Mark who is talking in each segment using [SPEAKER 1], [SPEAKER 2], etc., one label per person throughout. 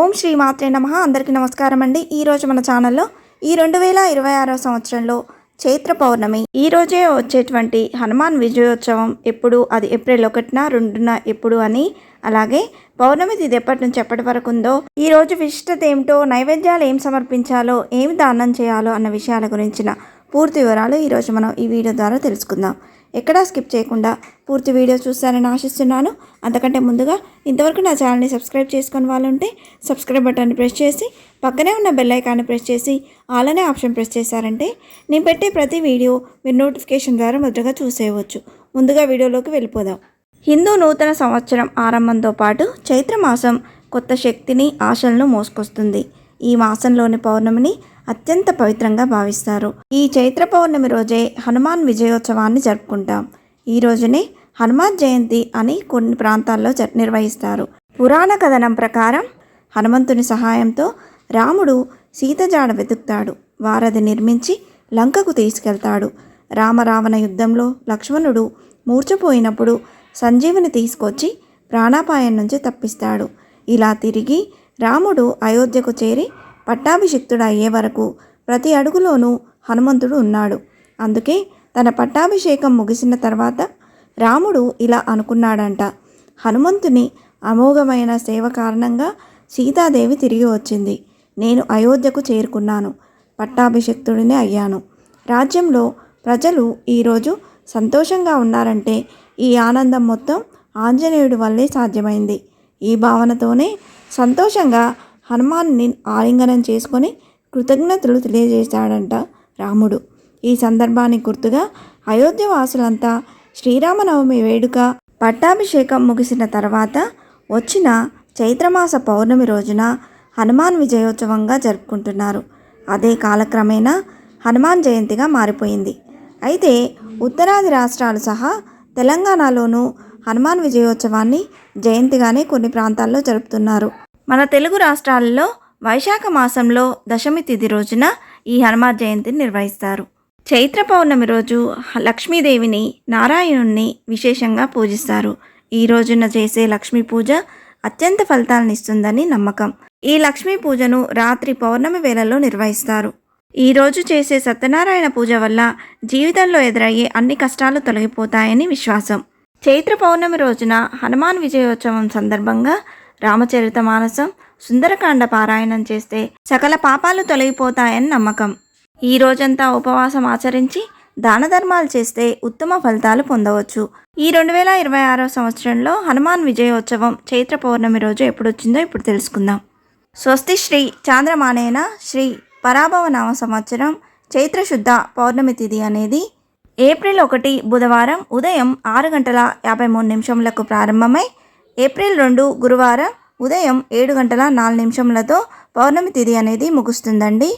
[SPEAKER 1] ఓం శ్రీ మాత్రే నమః. అందరికీ నమస్కారం అండి. ఈరోజు మన ఛానల్లో ఈ 2026 సంవత్సరంలో చైత్ర పౌర్ణమి ఈ రోజే వచ్చేటువంటి హనుమాన్ విజయోత్సవం ఎప్పుడు, అది ఏప్రిల్ 1న 2న ఎప్పుడు అని, అలాగే పౌర్ణమి తిథి ఎప్పటి నుంచి ఎప్పటి వరకు ఉందో, ఈ రోజు విశిష్టత ఏమిటో, నైవేద్యాలు ఏం సమర్పించాలో, ఏమి దానం చేయాలో అన్న విషయాల గురించిన పూర్తి వివరాలు ఈరోజు మనం ఈ వీడియో ద్వారా తెలుసుకుందాం. ఎక్కడా స్కిప్ చేయకుండా పూర్తి వీడియో చూస్తారని ఆశిస్తున్నాను. అంతకంటే ముందుగా ఇంతవరకు నా ఛానల్ని సబ్స్క్రైబ్ చేసుకుని వాళ్ళు ఉంటే సబ్స్క్రైబ్ బటన్ని ప్రెస్ చేసి పక్కనే ఉన్న బెల్ ఐకాన్ని ప్రెస్ చేసి ఆల్ అనే ఆప్షన్ ప్రెస్ చేశారంటే నేను పెట్టే ప్రతి వీడియో మీరు నోటిఫికేషన్ ద్వారా మొదటగా చూసేయవచ్చు. ముందుగా వీడియోలోకి వెళ్ళిపోదాం. హిందూ నూతన సంవత్సరం ఆరంభంతో పాటు చైత్రమాసం కొత్త శక్తిని, ఆశలను మోసుకొస్తుంది. ఈ మాసంలోని పౌర్ణమిని అత్యంత పవిత్రంగా భావిస్తారు. ఈ చైత్ర పౌర్ణమి రోజే హనుమాన్ విజయోత్సవాన్ని జరుపుకుంటాం. ఈ రోజునే హనుమాన్ జయంతి అని కొన్ని ప్రాంతాల్లో నిర్వహిస్తారు. పురాణ కథనం ప్రకారం హనుమంతుని సహాయంతో రాముడు సీత జాడ వెతుకుతాడు. వారధి నిర్మించి లంకకు తీసుకెళ్తాడు. రామరావణ యుద్ధంలో లక్ష్మణుడు మూర్ఛపోయినప్పుడు సంజీవుని తీసుకొచ్చి ప్రాణాపాయం నుంచి తప్పిస్తాడు. ఇలా తిరిగి రాముడు అయోధ్యకు చేరి పట్టాభిషిక్తుడు అయ్యే వరకు ప్రతి అడుగులోనూ హనుమంతుడు ఉన్నాడు. అందుకే తన పట్టాభిషేకం ముగిసిన తర్వాత రాముడు ఇలా అనుకున్నాడంట: హనుమంతుని అమోఘమైన సేవ కారణంగా సీతాదేవి తిరిగి వచ్చింది. నేను అయోధ్యకు చేరుకున్నాను, పట్టాభిషిక్తుడిని అయ్యాను. రాజ్యంలో ప్రజలు ఈరోజు సంతోషంగా ఉన్నారంటే ఈ ఆనందం మొత్తం ఆంజనేయుడి వల్లే సాధ్యమైంది. ఈ భావనతోనే సంతోషంగా హనుమాన్ని ఆలింగనం చేసుకొని కృతజ్ఞతలు తెలియజేశాడంట రాముడు. ఈ సందర్భానికి గుర్తుగా అయోధ్య వాసులంతా శ్రీరామనవమి వేడుక పట్టాభిషేకం ముగిసిన తర్వాత వచ్చిన చైత్రమాస పౌర్ణమి రోజున హనుమాన్ విజయోత్సవంగా జరుపుకుంటున్నారు. అదే కాలక్రమేణా హనుమాన్ జయంతిగా మారిపోయింది. అయితే ఉత్తరాది రాష్ట్రాలు సహా తెలంగాణలోనూ హనుమాన్ విజయోత్సవాన్ని జయంతిగానే కొన్ని ప్రాంతాల్లో జరుపుతున్నారు. మన తెలుగు రాష్ట్రాలలో వైశాఖ మాసంలో దశమి తిథి రోజున ఈ హనుమాన్ జయంతిని నిర్వహిస్తారు. చైత్ర పౌర్ణమి రోజు లక్ష్మీదేవిని, నారాయణుణ్ణి విశేషంగా పూజిస్తారు. ఈ రోజున చేసే లక్ష్మీ పూజ అత్యంత ఫలితాలను ఇస్తుందని నమ్మకం. ఈ లక్ష్మీ పూజను రాత్రి పౌర్ణమి వేళల్లో నిర్వహిస్తారు. ఈ రోజు చేసే సత్యనారాయణ పూజ వల్ల జీవితంలో ఎదురయ్యే అన్ని కష్టాలు తొలగిపోతాయని విశ్వాసం. చైత్ర పౌర్ణమి రోజున హనుమాన్ విజయోత్సవం సందర్భంగా రామచరితమానసం, సుందరకాండ పారాయణం చేస్తే సకల పాపాలు తొలగిపోతాయని నమ్మకం. ఈ రోజంతా ఉపవాసం ఆచరించి దాన ధర్మాలు చేస్తే ఉత్తమ ఫలితాలు పొందవచ్చు. ఈ 2026 సంవత్సరంలో హనుమాన్ విజయోత్సవం చైత్ర పౌర్ణమి రోజు ఎప్పుడు వచ్చిందో ఇప్పుడు తెలుసుకుందాం. స్వస్తి శ్రీ చాంద్రమానేన శ్రీ పరాభవ నామ సంవత్సరం చైత్ర శుద్ధ పౌర్ణమి తిథి అనేది ఏప్రిల్ 1 బుధవారం ఉదయం 6:53 ప్రారంభమై ఏప్రిల్ 2 గురువారం ఉదయం 7:04 పౌర్ణమి తిథి అనేది ముగుస్తుందండి.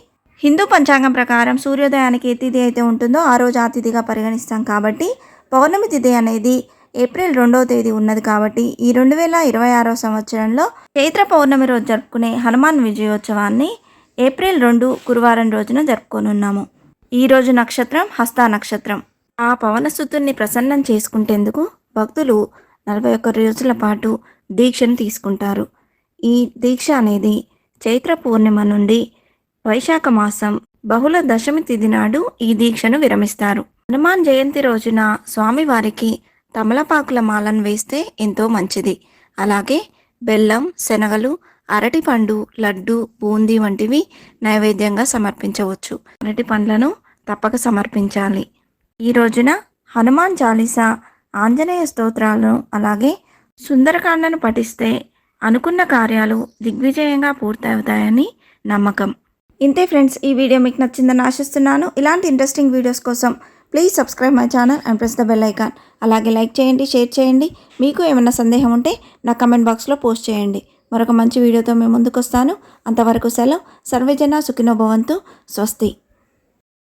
[SPEAKER 1] హిందూ పంచాంగం ప్రకారం సూర్యోదయానికి ఏ తిథి అయితే ఉంటుందో ఆ రోజు ఆ తిథిగా పరిగణిస్తాం. కాబట్టి పౌర్ణమి తిథి అనేది ఏప్రిల్ 2వ తేదీ ఉన్నది. కాబట్టి ఈ 2026 సంవత్సరంలో చైత్ర పౌర్ణమి రోజు జరుపుకునే హనుమాన్ విజయోత్సవాన్ని ఏప్రిల్ 2 గురువారం రోజున జరుపుకోనున్నాము. ఈరోజు నక్షత్రం హస్త నక్షత్రం. ఆ పవనసుతుని ప్రసన్నం చేసుకుంటేందుకు భక్తులు 41 రోజుల పాటు దీక్షను తీసుకుంటారు. ఈ దీక్ష అనేది చైత్ర పూర్ణిమ నుండి వైశాఖ మాసం బహుళ దశమి తిథి నాడు ఈ దీక్షను విరమిస్తారు. హనుమాన్ జయంతి రోజున స్వామివారికి తమలపాకుల మాలను వేస్తే ఎంతో మంచిది. అలాగే బెల్లం, శనగలు, అరటిపండు, లడ్డు, బూందీ వంటివి నైవేద్యంగా సమర్పించవచ్చు. అరటి పండ్లను తప్పక సమర్పించాలి. ఈ రోజున హనుమాన్ చాలీసా, ఆంజనేయ స్తోత్రాలను అలాగే సుందరకాండను పఠిస్తే అనుకున్న కార్యాలు దిగ్విజయంగా పూర్తవుతాయని నమ్మకం. ఇంతే ఫ్రెండ్స్, ఈ వీడియో మీకు నచ్చిందని ఆశిస్తున్నాను. ఇలాంటి ఇంట్రెస్టింగ్ వీడియోస్ కోసం please subscribe my channel and press the bell icon. అలాగే లైక్ చేయండి, షేర్ చేయండి. మీకు ఏమైనా సందేహం ఉంటే నా కమెంట్ బాక్స్లో పోస్ట్ చేయండి. మరొక మంచి వీడియోతో మేము ముందుకు వస్తాను. అంతవరకు సెలవు. సర్వేజన సుఖినో భవంతు. స్వస్తి.